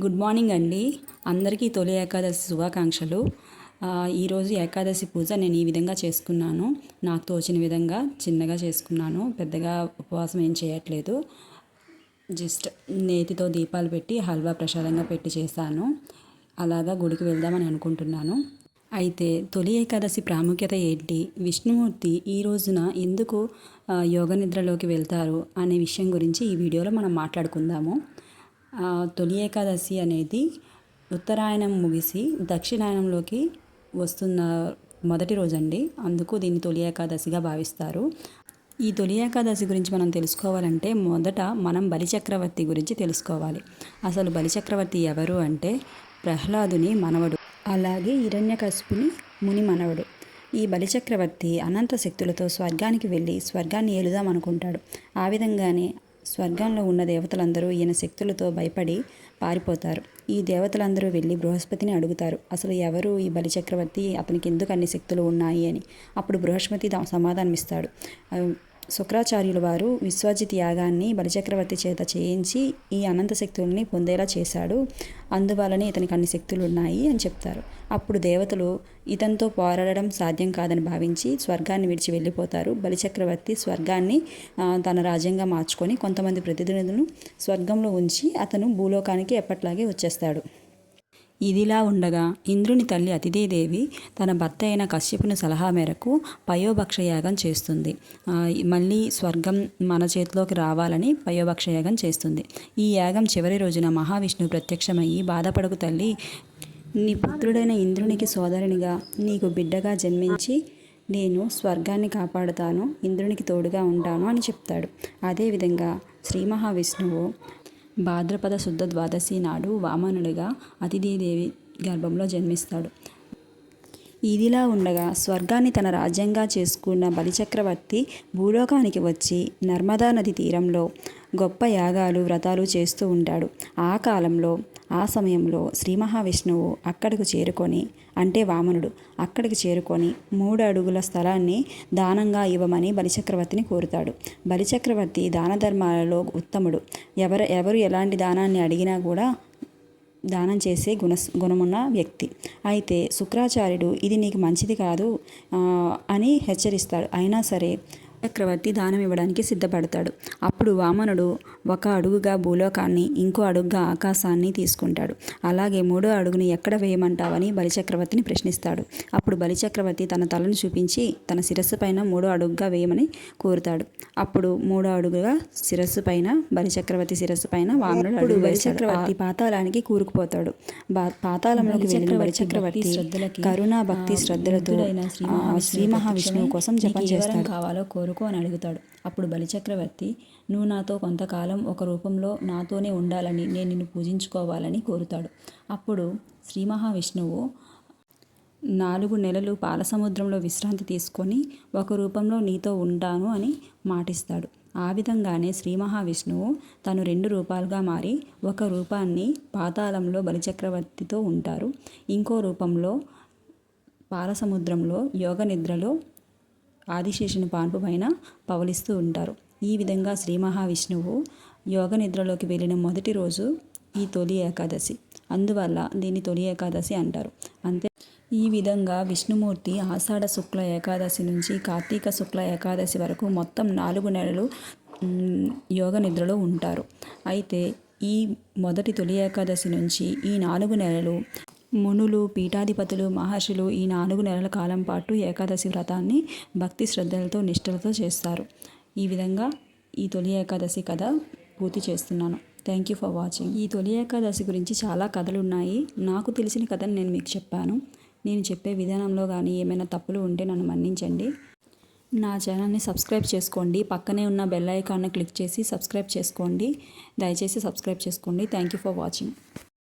Good morning అండి. అందరికీ తొలి ఏకాదశి శుభాకాంక్షలు. ఈరోజు ఏకాదశి పూజ నేను ఈ విధంగా చేసుకున్నాను. నాకు తోచిన విధంగా చిన్నగా చేసుకున్నాను. పెద్దగా ఉపవాసం ఏం చేయట్లేదు. జస్ట్ నేతితో దీపాలు పెట్టి హల్వా ప్రసాదంగా పెట్టి చేశాను. అలాగా గుడికి వెళ్దామని అనుకుంటున్నాను. అయితే తొలి ఏకాదశి ప్రాముఖ్యత ఏంటి, విష్ణుమూర్తి ఈ రోజున ఎందుకు యోగ నిద్రలోకి వెళ్తారు అనే విషయం గురించి ఈ వీడియోలో మనం మాట్లాడుకుందాము. తొలి ఏకాదశి అనేది ఉత్తరాయణం ముగిసి దక్షిణాయనంలోకి వస్తున్న మొదటి రోజండి. అందుకు దీన్ని తొలి ఏకాదశిగా భావిస్తారు. ఈ తొలి ఏకాదశి గురించి మనం తెలుసుకోవాలంటే మొదట మనం బలిచక్రవర్తి గురించి తెలుసుకోవాలి. అసలు బలిచక్రవర్తి ఎవరు అంటే ప్రహ్లాదుని మనవడు, అలాగే హిరణ్యకశిపుని ముని మనవడు. ఈ బలిచక్రవర్తి అనంత శక్తులతో స్వర్గానికి వెళ్ళి స్వర్గాన్ని ఏలుదాం అనుకుంటాడు. ఆ విధంగానే స్వర్గంలో ఉన్న దేవతలందరూ ఈయన శక్తులతో భయపడి పారిపోతారు. ఈ దేవతలందరూ వెళ్ళి బృహస్పతిని అడుగుతారు, అసలు ఎవరు ఈ బలిచక్రవర్తి, అతనికి ఎందుకు అన్ని శక్తులు ఉన్నాయి అని. అప్పుడు బృహస్పతి సమాధానమిస్తాడు. శుక్రాచార్యుల వారు విశ్వజిత్ యాగాన్ని బలిచక్రవర్తి చేత చేయించి ఈ అనంత శక్తుల్ని పొందేలా చేశాడు. అందువల్లనే ఇతనికి అన్ని శక్తులు ఉన్నాయి అని చెప్తారు. అప్పుడు దేవతలు ఇతనితో పోరాడడం సాధ్యం కాదని భావించి స్వర్గాన్ని విడిచి వెళ్ళిపోతారు. బలిచక్రవర్తి స్వర్గాన్ని తన రాజ్యంగా మార్చుకొని కొంతమంది ప్రతినిధులను స్వర్గంలో ఉంచి అతను భూలోకానికి ఎప్పట్లాగే వచ్చేస్తాడు. ఇదిలా ఉండగా ఇంద్రుని తల్లి అతిథిదేవి తన భర్త అయిన కశ్యపుని సలహా మేరకు పయోభక్షయాగం చేస్తుంది. మళ్ళీ స్వర్గం మన చేతిలోకి రావాలని పయోభక్షయాగం చేస్తుంది. ఈ యాగం చివరి రోజున మహావిష్ణువు ప్రత్యక్షమయ్యి, బాధపడకు తల్లి, నీ పుత్రుడైన ఇంద్రునికి సోదరునిగా నీకు బిడ్డగా జన్మించి నేను స్వర్గాన్ని కాపాడుతాను, ఇంద్రునికి తోడుగా ఉంటాను అని చెప్తాడు. అదేవిధంగా శ్రీ మహావిష్ణువు భాద్రపద శుద్ధ ద్వాదశి నాడు వామనుడిగా అతిథిదేవి గర్భంలో జన్మిస్తాడు. ఇదిలా ఉండగా స్వర్గాన్ని తన రాజ్యంగా చేసుకున్న బలిచక్రవర్తి భూలోకానికి వచ్చి నర్మదా నది తీరంలో గొప్ప యాగాలు, వ్రతాలు చేస్తూ ఉంటాడు. ఆ సమయంలో శ్రీ మహావిష్ణువు అక్కడికి చేరుకొని, అంటే వామనుడు అక్కడికి చేరుకొని 3 అడుగుల స్థలాన్ని దానంగా ఇవ్వమని బలిచక్రవర్తిని కోరుతాడు. బలిచక్రవర్తి దాన ధర్మాలలో ఉత్తముడు. ఎవరు ఎలాంటి దానాన్ని అడిగినా కూడా దానం చేసే గుణమున్న వ్యక్తి. అయితే శుక్రాచార్యుడు ఇది నీకు మంచిది కాదు అని హెచ్చరిస్తాడు. అయినా సరే చక్రవర్తి దానం ఇవ్వడానికి సిద్ధపడతాడు. అప్పుడు వామనుడు 1 అడుగుగా భూలోకాన్ని, ఇంకో అడుగుగా ఆకాశాన్ని తీసుకుంటాడు. అలాగే 3వ అడుగుని ఎక్కడ వేయమంటావని బలిచక్రవర్తిని ప్రశ్నిస్తాడు. అప్పుడు బలిచక్రవర్తి తన తలను చూపించి తన శిరస్సు పైన 3వ అడుగుగా వేయమని కోరుతాడు. అప్పుడు 3వ అడుగుగా శిరస్సు పైన, బలిచక్రవర్తి శిరస్సు పైన వామనుడు బలిచక్రవర్తి పాతాళానికి కూరుకుపోతాడు. పాతాళంలోకి వెళ్ళిన బలిచక్రవర్తి కరుణ, భక్తి, శ్రద్ధలతో శ్రీ మహావిష్ణువు కోసం జపం చేస్తాడు. కావాలో కోరుకో అని అడుగుతాడు. అప్పుడు బలిచక్రవర్తి, నువ్వు నాతో కొంతకాలం ఒక రూపంలో నాతోనే ఉండాలని, నేను నిన్ను పూజించుకోవాలని కోరుతాడు. అప్పుడు శ్రీ మహావిష్ణువు 4 నెలలు పాలసముద్రంలో విశ్రాంతి తీసుకొని ఒక రూపంలో నీతో ఉంటాను అని మాటిస్తాడు. ఆ విధంగానే శ్రీ మహావిష్ణువు తను 2 రూపాలుగా మారి ఒక రూపాన్ని పాతాళంలో బలిచక్రవర్తితో ఉంటారు, ఇంకో రూపంలో పాలసముద్రంలో యోగ నిద్రలో ఆదిశేషుని పాన్పు పైన పవలిస్తూ ఉంటారు. ఈ విధంగా శ్రీ మహావిష్ణువు యోగ నిద్రలోకి వెళ్ళిన మొదటి రోజు ఈ తొలి ఏకాదశి. అందువల్ల దీన్ని తొలి ఏకాదశి అంటారు. అంతే. ఈ విధంగా విష్ణుమూర్తి ఆషాఢ శుక్ల ఏకాదశి నుంచి కార్తీక శుక్ల ఏకాదశి వరకు మొత్తం 4 నెలలు యోగ నిద్రలో ఉంటారు. అయితే ఈ మొదటి తొలి ఏకాదశి నుంచి ఈ 4 నెలలు మునులు, పీఠాధిపతులు, మహర్షులు ఈ 4 నెలల కాలం పాటు ఏకాదశి వ్రతాన్ని భక్తి శ్రద్ధలతో, నిష్ఠలతో చేస్తారు. ఈ విధంగా ఈ తొలి ఏకాదశి కథ పూర్తి చేస్తున్నాను. Thank you for watching. ఈ తొలి ఏకాదశి గురించి చాలా కథలు ఉన్నాయి. నాకు తెలిసిన కథను నేను మీకు చెప్పాను. నేను చెప్పే విధానంలో కానీ ఏమైనా తప్పులు ఉంటే నన్ను మన్నించండి. నా ఛానల్ని సబ్స్క్రైబ్ చేసుకోండి. పక్కనే ఉన్న బెల్ ఐకాన్ని క్లిక్ చేసి సబ్స్క్రైబ్ చేసుకోండి. దయచేసి సబ్స్క్రైబ్ చేసుకోండి. Thank you for watching.